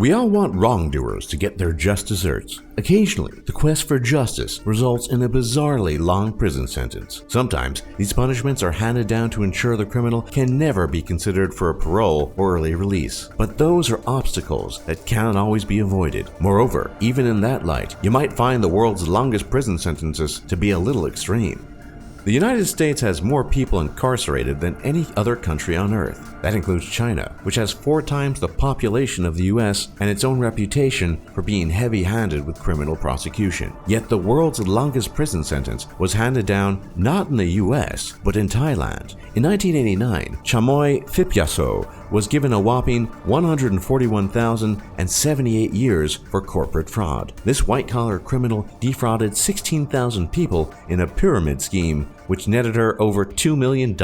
We all want wrongdoers to get their just desserts. Occasionally, the quest for justice results in a bizarrely long prison sentence. Sometimes, these punishments are handed down to ensure the criminal can never be considered for a parole or early release. But those are obstacles that cannot always be avoided. Moreover, even in that light, you might find the world's longest prison sentences to be a little extreme. The United States has more people incarcerated than any other country on Earth. That includes China, which has 4 times the population of the US and its own reputation for being heavy-handed with criminal prosecution. Yet the world's longest prison sentence was handed down not in the US, but in Thailand. In 1989, CHAMOY THIPYASO was given a whopping 141,078 years for corporate fraud. This white-collar criminal defrauded 16,000 people in a pyramid scheme which netted her over $2 million.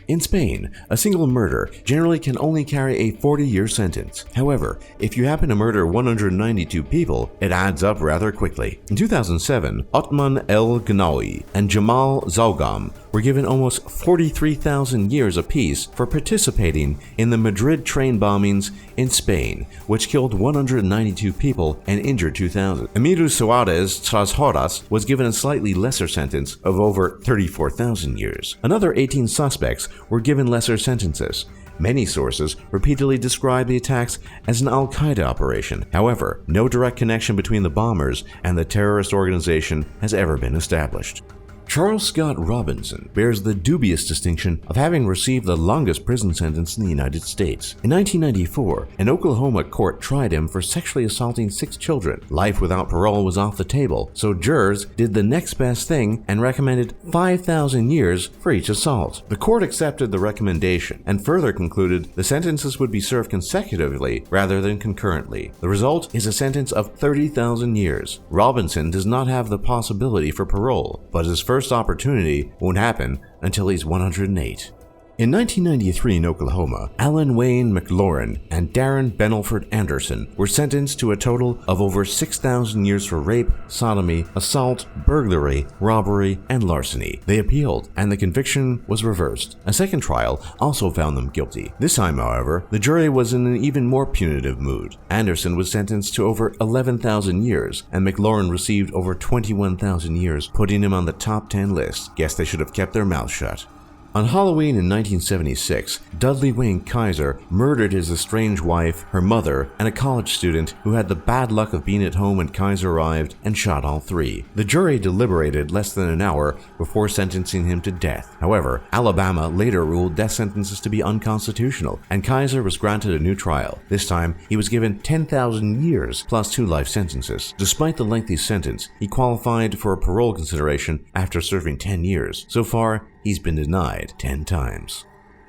In Spain, a single murder generally can only carry a 40-year sentence. However, if you happen to murder 192 people, it adds up rather quickly. In 2007, Othman El Gnawi and Jamal Zawgam were given almost 43,000 years apiece for participating in the Madrid train bombings in Spain, which killed 192 people and injured 2,000. Emilio Suarez Trashoras was given a slightly lesser sentence of over 34,000 years. Another 18 suspects were given lesser sentences. Many sources repeatedly describe the attacks as an Al-Qaeda operation. However, no direct connection between the bombers and the terrorist organization has ever been established. Charles Scott Robinson bears the dubious distinction of having received the longest prison sentence in the United States. In 1994, an Oklahoma court tried him for sexually assaulting 6 children. Life without parole was off the table, so jurors did the next best thing and recommended 5,000 years for each assault. The court accepted the recommendation and further concluded the sentences would be served consecutively rather than concurrently. The result is a sentence of 30,000 years. Robinson does not have the possibility for parole, but his first opportunity won't happen until he's 108. In 1993 in Oklahoma, Allan Wayne MacLeod and Darren Benelford Anderson were sentenced to a total of over 6,000 years for rape, sodomy, assault, burglary, robbery, and larceny. They appealed, and the conviction was reversed. A second trial also found them guilty. This time, however, the jury was in an even more punitive mood. Anderson was sentenced to over 11,000 years, and MacLeod received over 21,000 years, putting him on the top 10 list. Guess they should have kept their mouths shut. On Halloween in 1976, Dudley Wayne KYZER murdered his estranged wife, her mother, and a college student who had the bad luck of being at home when KYZER arrived and shot all 3. The jury deliberated less than an hour before sentencing him to death. However, Alabama later ruled death sentences to be unconstitutional, and KYZER was granted a new trial. This time, he was given 10,000 years plus 2 life sentences. Despite the lengthy sentence, he qualified for a parole consideration after serving 10 years. So far, he's been denied 10 times.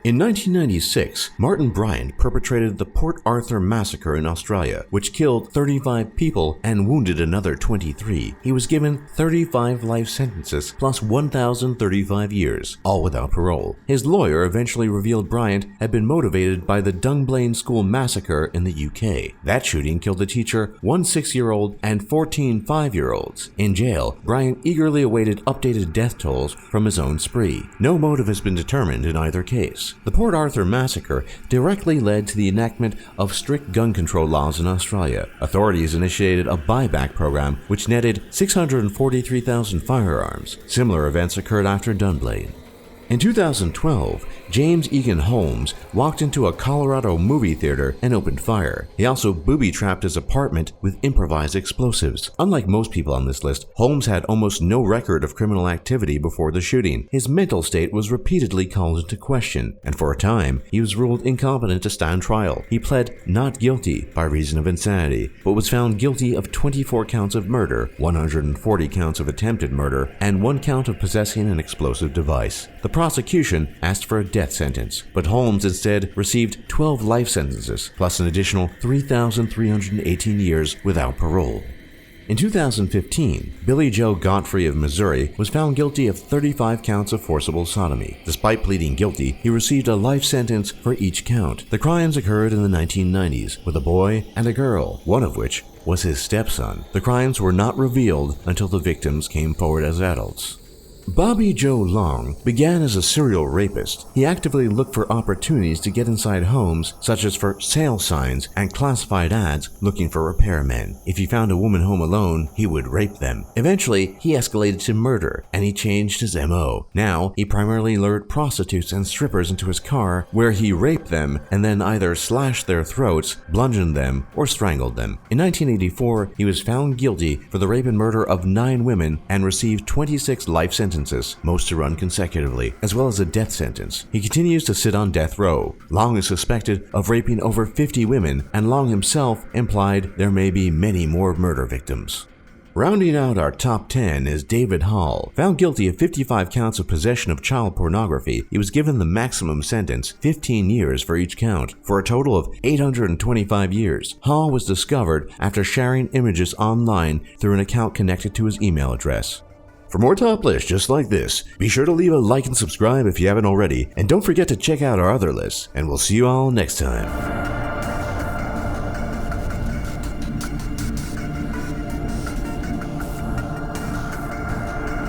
In 1996, Martin Bryant perpetrated the Port Arthur massacre in Australia, which killed 35 people and wounded another 23. He was given 35 life sentences plus 1,035 years, all without parole. His lawyer eventually revealed Bryant had been motivated by the Dunblane School massacre in the UK. That shooting killed a teacher, 1 6-year-old, and 14 5-year-olds. In jail, Bryant eagerly awaited updated death tolls from his own spree. No motive has been determined in either case. The Port Arthur massacre directly led to the enactment of strict gun control laws in Australia. Authorities initiated a buyback program which netted 643,000 firearms. Similar events occurred after Dunblane. In 2012, James Egan Holmes walked into a Colorado movie theater and opened fire. He also booby-trapped his apartment with improvised explosives. Unlike most people on this list, Holmes had almost no record of criminal activity before the shooting. His mental state was repeatedly called into question, and for a time, he was ruled incompetent to stand trial. He pled not guilty by reason of insanity, but was found guilty of 24 counts of murder, 140 counts of attempted murder, and 1 count of possessing an explosive device. The prosecution asked for a death sentence, but Holmes instead received 12 life sentences, plus an additional 3,318 years without parole. In 2015, Billy Joe Godfrey of Missouri was found guilty of 35 counts of forcible sodomy. Despite pleading guilty, he received a life sentence for each count. The crimes occurred in the 1990s with a boy and a girl, one of which was his stepson. The crimes were not revealed until the victims came forward as adults. Bobby Joe Long began as a serial rapist. He actively looked for opportunities to get inside homes, such as for sale signs and classified ads looking for repairmen. If he found a woman home alone, he would rape them. Eventually, he escalated to murder, and he changed his MO. Now, he primarily lured prostitutes and strippers into his car, where he raped them and then either slashed their throats, bludgeoned them, or strangled them. In 1984, he was found guilty for the rape and murder of 9 women and received 26 life sentences, most to run consecutively, as well as a death sentence. He continues to sit on death row. Long is suspected of raping over 50 women, and Long himself implied there may be many more murder victims. Rounding out our top 10 is David Hall. Found guilty of 55 counts of possession of child pornography, he was given the maximum sentence, 15 years for each count, for a total of 825 years. Hall was discovered after sharing images online through an account connected to his email address. For more top lists just like this, be sure to leave a like and subscribe if you haven't already, and don't forget to check out our other lists, and we'll see you all next time.